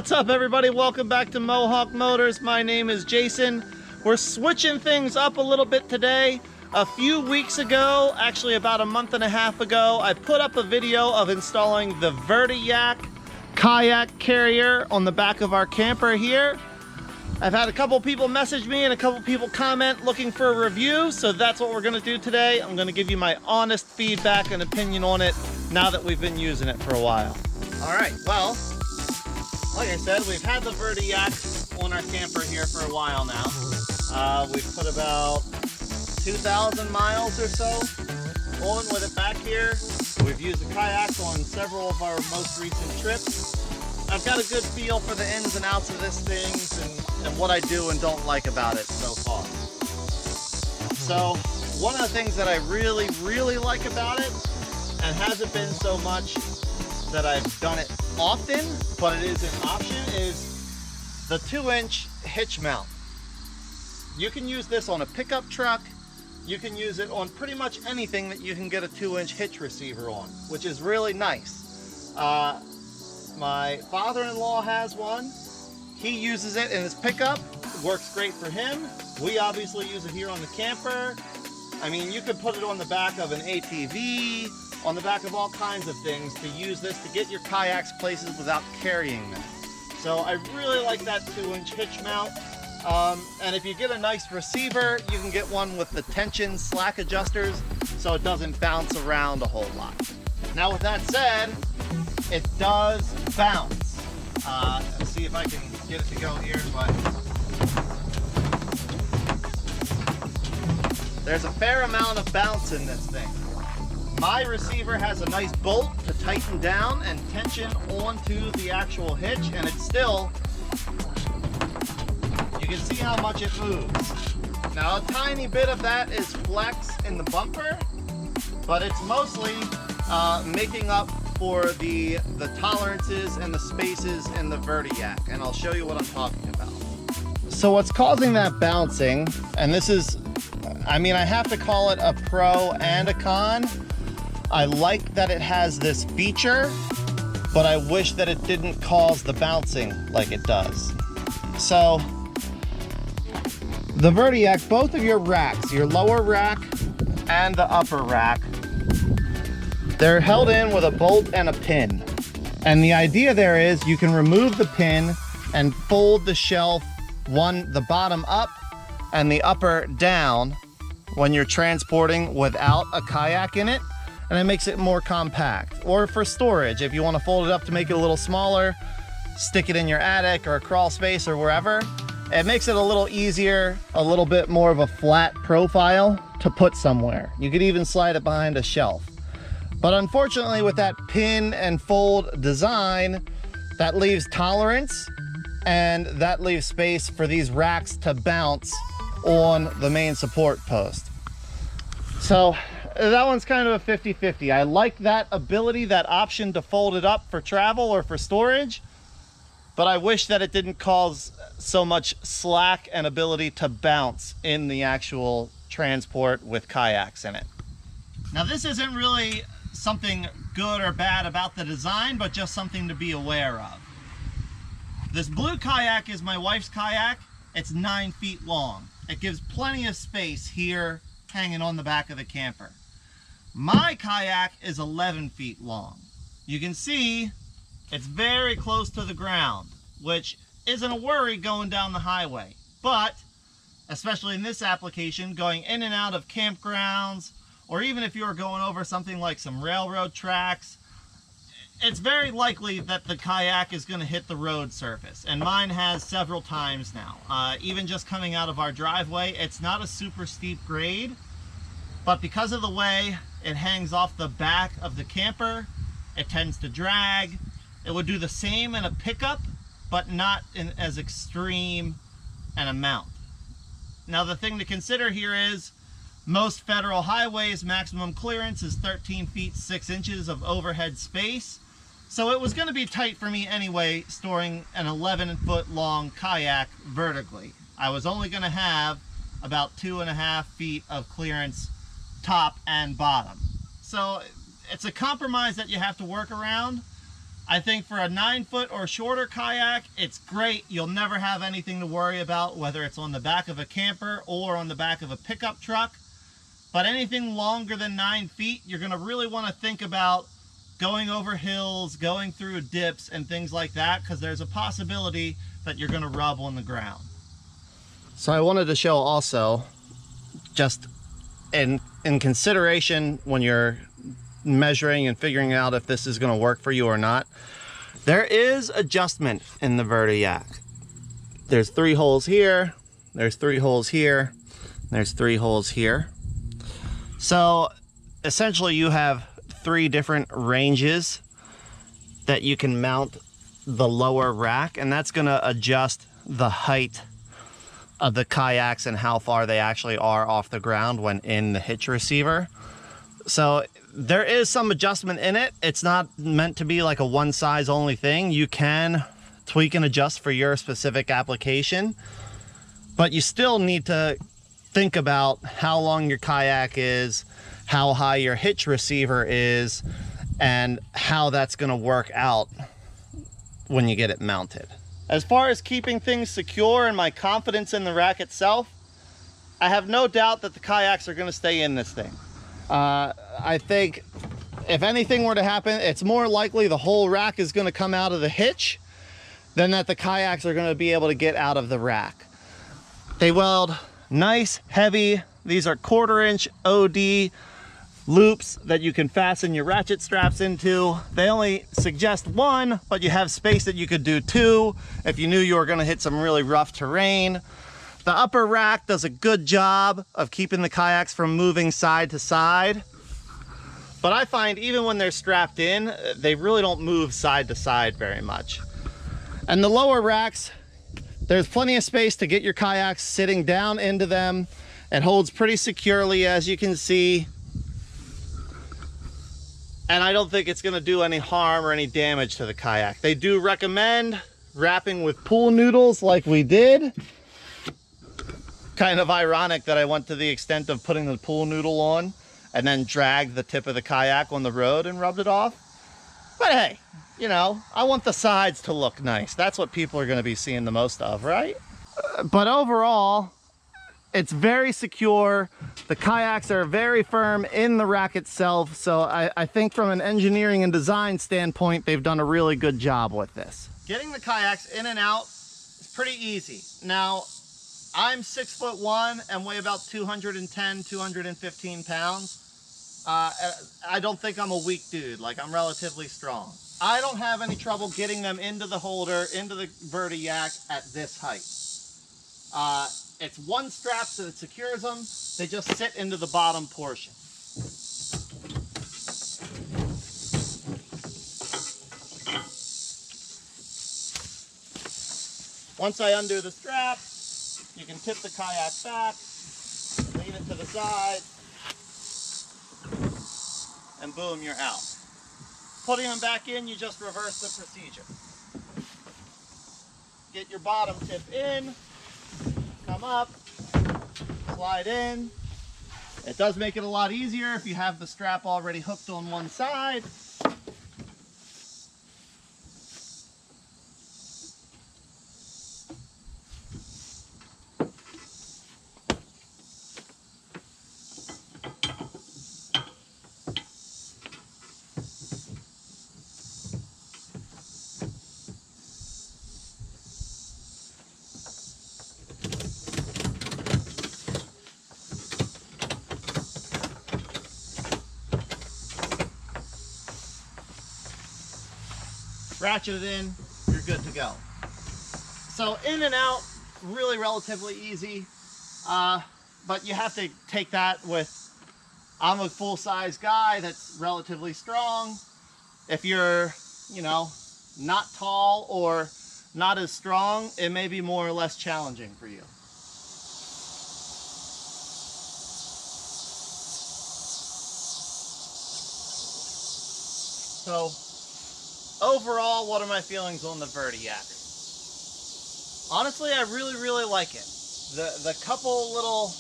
What's up, everybody? Welcome back to Mohawk Motors. My name is Jason. We're switching things up a little bit today. A few weeks ago, actually about a month and a half ago, I put up a video of installing the Vertiyak kayak carrier on the back of our camper here. I've had a couple people message me and a couple people comment looking for a review, so that's what we're going to do today. I'm going to give you my honest feedback and opinion on it now that we've been using it for a while. All right, well, like I said, we've had the Vertiyak on our camper here for a while now. We've put about 2,000 miles or so on with it back here. We've used the kayaks on several of our most recent trips. I've got a good feel for the ins and outs of this thing and what I do and don't like about it so far. So one of the things that I really like about it, and hasn't been so much that I've done it often, but it is an option, is the 2-inch hitch mount. You can use this on a pickup truck. You can use it on pretty much anything that you can get a 2-inch hitch receiver on, which is really nice. My father-in-law has one. He uses it in his pickup. It works great for him. We obviously use it here on the camper. I mean, you could put it on the back of an ATV, on the back of all kinds of things, to use this to get your kayaks places without carrying them. So I really like that 2-inch hitch mount. And if you get a nice receiver, you can get one with the tension slack adjusters so it doesn't bounce around a whole lot. Now with that said, it does bounce. Let's see if I can get it to go here, but there's a fair amount of bounce in this thing. My receiver has a nice bolt to tighten down and tension onto the actual hitch, and it's still, you can see how much it moves. Now a tiny bit of that is flex in the bumper, but it's mostly making up for the tolerances and the spaces in the Vertiyak, and I'll show you what I'm talking about. So what's causing that bouncing, and this is, I mean, I have to call it a pro and a con. I like that it has this feature, but I wish that it didn't cause the bouncing like it does. So the Vertiyak, both of your racks, your lower rack and the upper rack, they're held in with a bolt and a pin. And the idea there is you can remove the pin and fold the shelf, the bottom up and the upper down when you're transporting without a kayak in it. And it makes it more compact. Or for storage, if you want to fold it up to make it a little smaller, stick it in your attic or a crawl space or wherever. It makes it a little easier, a little bit more of a flat profile to put somewhere. You could even slide it behind a shelf. But unfortunately, with that pin and fold design, that leaves tolerance and that leaves space for these racks to bounce on the main support post. So that one's kind of a 50-50. I like that ability, that option to fold it up for travel or for storage, but I wish that it didn't cause so much slack and ability to bounce in the actual transport with kayaks in it. Now this isn't really something good or bad about the design, but just something to be aware of. This blue kayak is my wife's kayak. It's 9 feet long. It gives plenty of space here hanging on the back of the camper. My kayak is 11 feet long. You can see it's very close to the ground, which isn't a worry going down the highway. But, especially in this application, going in and out of campgrounds, or even if you're going over something like some railroad tracks, it's very likely that the kayak is going to hit the road surface. And mine has several times now. Even just coming out of our driveway, it's not a super steep grade, but because of the way it hangs off the back of the camper, it tends to drag. It would do the same in a pickup, but not in as extreme an amount. Now the thing to consider here is most federal highways maximum clearance is 13 feet 6 inches of overhead space. So it was going to be tight for me anyway, storing an 11-foot long kayak vertically. I was only going to have about 2.5 feet of clearance top and bottom. So it's a compromise that you have to work around. I think for a 9-foot or shorter kayak, it's great. You'll never have anything to worry about, whether it's on the back of a camper or on the back of a pickup truck. But anything longer than 9 feet, you're gonna really wanna think about going over hills, going through dips and things like that, because there's a possibility that you're gonna rub on the ground. So I wanted to show also, just in consideration when you're measuring and figuring out if this is going to work for you or not, there is adjustment in the Vertiyak. There's 3 holes here, there's 3 holes here, there's 3 holes here. So essentially you have 3 different ranges that you can mount the lower rack, and that's going to adjust the height of the kayaks and how far they actually are off the ground when in the hitch receiver. So there is some adjustment in it. It's not meant to be like a one size only thing. You can tweak and adjust for your specific application, but you still need to think about how long your kayak is, how high your hitch receiver is, and how that's going to work out when you get it mounted. As far as keeping things secure and my confidence in the rack itself, I have no doubt that the kayaks are going to stay in this thing. I think if anything were to happen, it's more likely the whole rack is going to come out of the hitch than that the kayaks are going to be able to get out of the rack. They weld nice, heavy. These are 1/4-inch OD loops that you can fasten your ratchet straps into. They only suggest 1, but you have space that you could do 2 if you knew you were going to hit some really rough terrain. The upper rack does a good job of keeping the kayaks from moving side to side, but I find even when they're strapped in, they really don't move side to side very much. And the lower racks, there's plenty of space to get your kayaks sitting down into them. It holds pretty securely, as you can see. And I don't think it's going to do any harm or any damage to the kayak. They do recommend wrapping with pool noodles like we did. Kind of ironic that I went to the extent of putting the pool noodle on and then dragged the tip of the kayak on the road and rubbed it off. But hey, you know, I want the sides to look nice. That's what people are going to be seeing the most of, right? But overall, it's very secure. The kayaks are very firm in the rack itself. So I think from an engineering and design standpoint, they've done a really good job with this. Getting the kayaks in and out is pretty easy. Now, I'm 6'1" and weigh about 210, 215 pounds. I don't think I'm a weak dude. Like, I'm relatively strong. I don't have any trouble getting them into the holder, into the Vertiyak at this height. It's 1 strap that secures them. They just sit into the bottom portion. Once I undo the strap, you can tip the kayak back, lean it to the side, and boom, you're out. Putting them back in, you just reverse the procedure. Get your bottom tip in, come up, slide in. It does make it a lot easier if you have the strap already hooked on one side. Ratchet it in, you're good to go. So in and out, really relatively easy, but you have to take that with, I'm a full-size guy that's relatively strong. If you're, you know, not tall or not as strong, it may be more or less challenging for you. So overall, what are my feelings on the Vertiyak? Honestly, I really like it. The couple little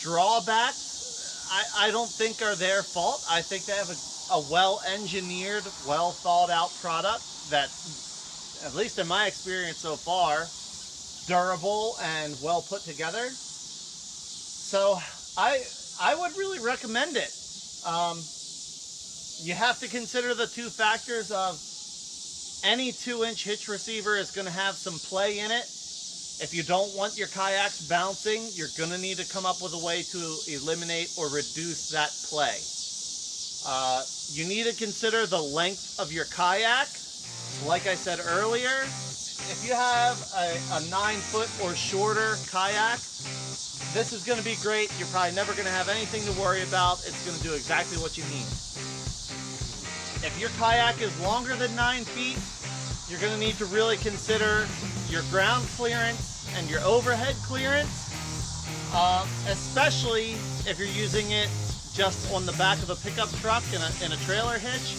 drawbacks, I don't think are their fault. I think they have a a well-engineered, well-thought-out product that, at least in my experience so far, durable and well put together. So I would really recommend it. You have to consider the two factors of any 2-inch hitch receiver is going to have some play in it. If you don't want your kayaks bouncing, you're going to need to come up with a way to eliminate or reduce that play. You need to consider the length of your kayak. Like I said earlier, if you have a 9-foot or shorter kayak, this is going to be great. You're probably never going to have anything to worry about. It's going to do exactly what you need. If your kayak is longer than 9 feet, you're going to need to really consider your ground clearance and your overhead clearance, especially if you're using it just on the back of a pickup truck in a trailer hitch,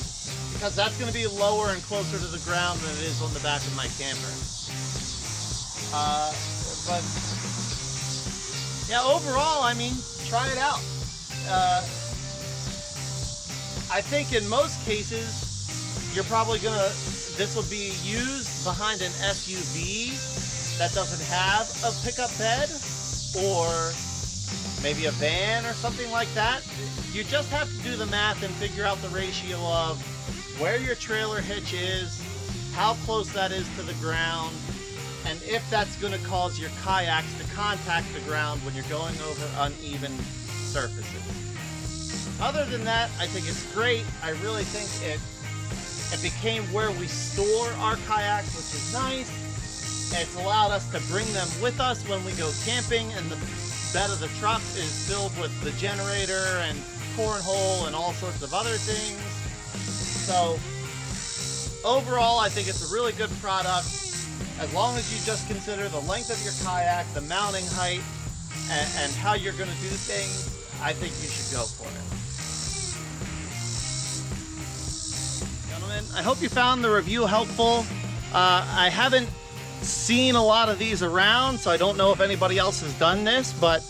because that's going to be lower and closer to the ground than it is on the back of my camper. But yeah, overall, I mean, try it out. I think in most cases, you're probably gonna, this will be used behind an SUV that doesn't have a pickup bed, or maybe a van or something like that. You just have to do the math and figure out the ratio of where your trailer hitch is, how close that is to the ground, and if that's going to cause your kayaks to contact the ground when you're going over uneven surfaces. Other than that, I think it's great. I really think it became where we store our kayaks, which is nice. It's allowed us to bring them with us when we go camping, and the bed of the truck is filled with the generator and cornhole and all sorts of other things. So overall, I think it's a really good product. As long as you just consider the length of your kayak, the mounting height, and how you're going to do things, I think you should go for it. Gentlemen, I hope you found the review helpful. I haven't seen a lot of these around, so I don't know if anybody else has done this, but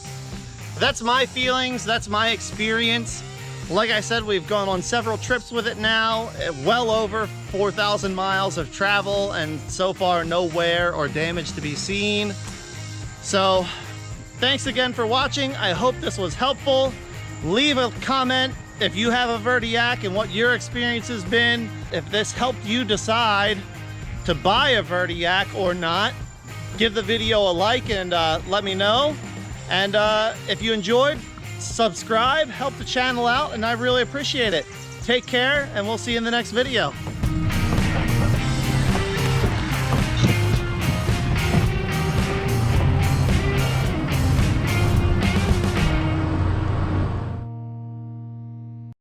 that's my feelings, that's my experience. Like I said, we've gone on several trips with it now, well over 4,000 miles of travel, and so far no wear or damage to be seen. So thanks again for watching. I hope this was helpful. Leave a comment if you have a Vertiyak and what your experience has been. If this helped you decide to buy a Vertiyak or not, give the video a like and let me know. And if you enjoyed, subscribe, help the channel out, and I really appreciate it. Take care, and we'll see you in the next video.